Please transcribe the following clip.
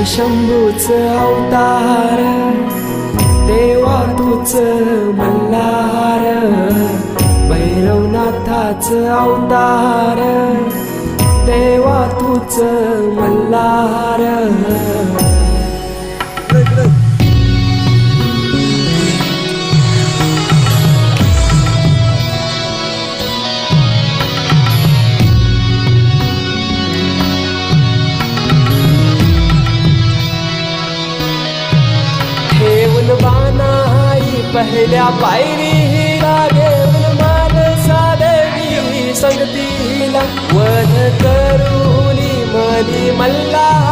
शंभूच अवतार, देवा तूच मल्हार, भैरवनाथाच अवतार, देवा तूच मल्हार. ठेवून बाणाई पहिल्या पायरीला, घेऊन मानसा देवी संगतीला, वध करूनी मनी मल्हार